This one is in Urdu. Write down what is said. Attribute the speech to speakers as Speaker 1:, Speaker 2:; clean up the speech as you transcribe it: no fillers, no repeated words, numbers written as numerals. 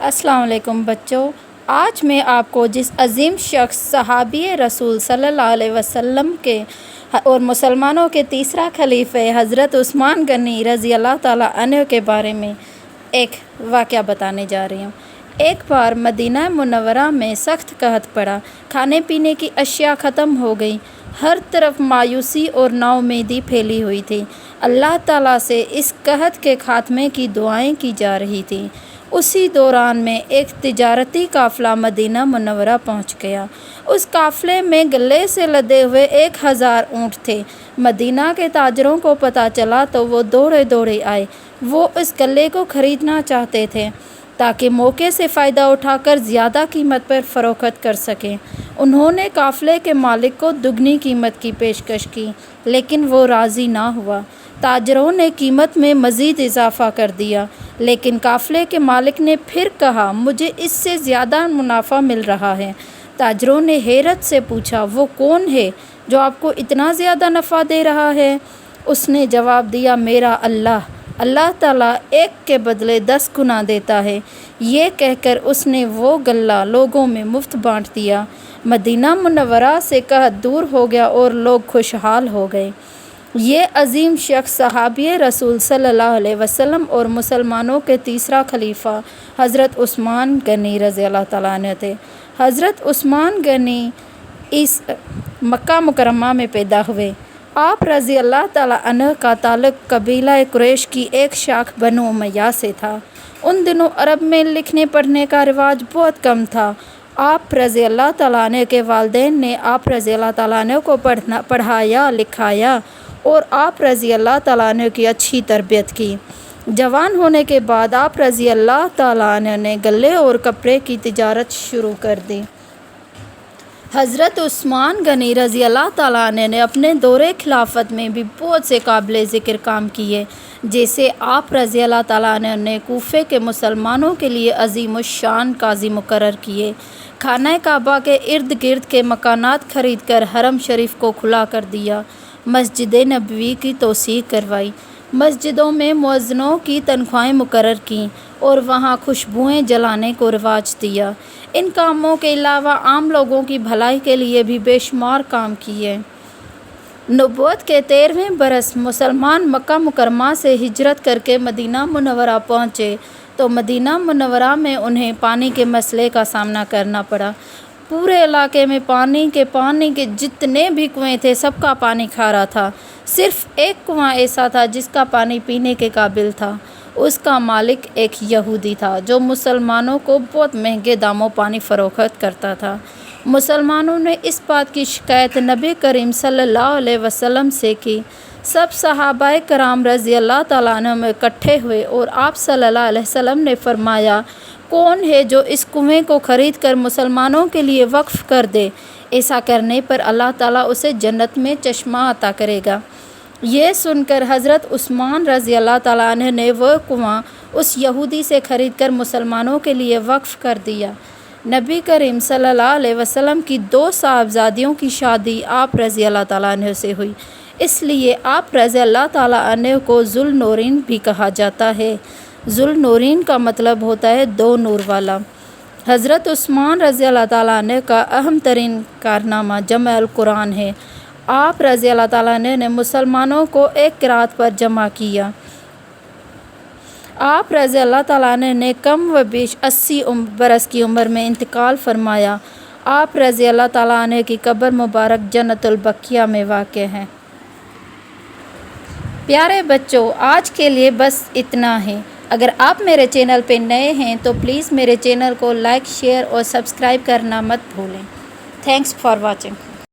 Speaker 1: السلام علیکم بچوں، آج میں آپ کو جس عظیم شخص صحابی رسول صلی اللہ علیہ وسلم کے اور مسلمانوں کے تیسرا خلیفہ حضرت عثمان غنی رضی اللہ تعالیٰ عنہ کے بارے میں ایک واقعہ بتانے جا رہی ہوں۔ ایک بار مدینہ منورہ میں سخت قحط پڑا، کھانے پینے کی اشیاء ختم ہو گئی، ہر طرف مایوسی اور ناامیدی پھیلی ہوئی تھی۔ اللہ تعالیٰ سے اس قحط کے خاتمے کی دعائیں کی جا رہی تھیں۔ اسی دوران میں ایک تجارتی قافلہ مدینہ منورہ پہنچ گیا۔ اس قافلے میں گلے سے لدے ہوئے 1000 اونٹ تھے۔ مدینہ کے تاجروں کو پتہ چلا تو وہ دوڑے دوڑے آئے۔ وہ اس گلے کو خریدنا چاہتے تھے تاکہ موقع سے فائدہ اٹھا کر زیادہ قیمت پر فروخت کر سکیں۔ انہوں نے قافلے کے مالک کو دگنی قیمت کی پیشکش کی، لیکن وہ راضی نہ ہوا۔ تاجروں نے قیمت میں مزید اضافہ کر دیا، لیکن قافلے کے مالک نے پھر کہا، مجھے اس سے زیادہ منافع مل رہا ہے۔ تاجروں نے حیرت سے پوچھا، وہ کون ہے جو آپ کو اتنا زیادہ نفع دے رہا ہے؟ اس نے جواب دیا، میرا اللہ تعالیٰ ایک کے بدلے 10 گنا دیتا ہے۔ یہ کہہ کر اس نے وہ غلہ لوگوں میں مفت بانٹ دیا۔ مدینہ منورہ سے قحط دور ہو گیا اور لوگ خوشحال ہو گئے۔ یہ عظیم شخص صحابی رسول صلی اللہ علیہ وسلم اور مسلمانوں کے تیسرا خلیفہ حضرت عثمان غنی رضی اللہ تعالیٰ عنہ تھے۔ حضرت عثمان غنی اس مکہ مکرمہ میں پیدا ہوئے۔ آپ رضی اللہ تعالیٰ عنہ کا تعلق قبیلہ قریش کی ایک شاخ بنو امیہ سے تھا۔ ان دنوں عرب میں لکھنے پڑھنے کا رواج بہت کم تھا۔ آپ رضی اللہ تعالیٰ عنہ کے والدین نے آپ رضی اللہ تعالیٰ عنہ کو پڑھایا لکھایا اور آپ رضی اللہ تعالیٰ عنہ کی اچھی تربیت کی۔ جوان ہونے کے بعد آپ رضی اللہ تعالیٰ عنہ نے غلے اور کپڑے کی تجارت شروع کر دی۔ حضرت عثمان غنی رضی اللہ تعالیٰ عنہ نے اپنے دور خلافت میں بھی بہت سے قابل ذکر کام کیے، جیسے آپ رضی اللہ تعالیٰ عنہ نے کوفے کے مسلمانوں کے لیے عظیم الشان قاضی مقرر کیے، خانہ کعبہ کے ارد گرد کے مکانات خرید کر حرم شریف کو کھلا کر دیا، مسجد نبوی کی توسیع کروائی، مسجدوں میں مؤذنوں کی تنخواہیں مقرر کیں اور وہاں خوشبوئیں جلانے کو رواج دیا۔ ان کاموں کے علاوہ عام لوگوں کی بھلائی کے لیے بھی بے شمار کام کیے۔ نبوت کے 13ویں برس مسلمان مکہ مکرمہ سے ہجرت کر کے مدینہ منورہ پہنچے تو مدینہ منورہ میں انہیں پانی کے مسئلے کا سامنا کرنا پڑا۔ پورے علاقے میں پانی کے جتنے بھی کنویں تھے سب کا پانی کھارا تھا۔ صرف ایک کنواں ایسا تھا جس کا پانی پینے کے قابل تھا۔ اس کا مالک ایک یہودی تھا جو مسلمانوں کو بہت مہنگے داموں پانی فروخت کرتا تھا۔ مسلمانوں نے اس بات کی شکایت نبی کریم صلی اللہ علیہ وسلم سے کی۔ سب صحابہ کرام رضی اللہ تعالیٰ عنہ میں اکٹھے ہوئے اور آپ صلی اللہ علیہ وسلم نے فرمایا، کون ہے جو اس کنویں کو خرید کر مسلمانوں کے لیے وقف کر دے؟ ایسا کرنے پر اللہ تعالیٰ اسے جنت میں چشمہ عطا کرے گا۔ یہ سن کر حضرت عثمان رضی اللہ تعالیٰ عنہ نے وہ کنواں اس یہودی سے خرید کر مسلمانوں کے لیے وقف کر دیا۔ نبی کریم صلی اللہ علیہ وسلم کی 2 صاحبزادیوں کی شادی آپ رضی اللہ تعالیٰ عنہ سے ہوئی، اس لیے آپ رضی اللہ تعالیٰ عنہ کو ذو النورین بھی کہا جاتا ہے۔ ذو النورین کا مطلب ہوتا ہے 2 نور والا۔ حضرت عثمان رضی اللہ تعالیٰ عنہ کا اہم ترین کارنامہ جمع القرآن ہے۔ آپ رضی اللہ تعالیٰ عنہ نے مسلمانوں کو ایک قرات پر جمع کیا۔ آپ رضی اللہ تعالیٰ عنہ نے کم و بیش 80 برس کی عمر میں انتقال فرمایا۔ آپ رضی اللہ تعالیٰ عنہ کی قبر مبارک جنت البقیع میں واقع ہے۔ پیارے بچوں، آج کے لیے بس اتنا ہے۔ اگر آپ میرے چینل پہ نئے ہیں تو پلیز میرے چینل کو لائک، شیئر اور سبسکرائب کرنا مت بھولیں۔ Thanks for watching.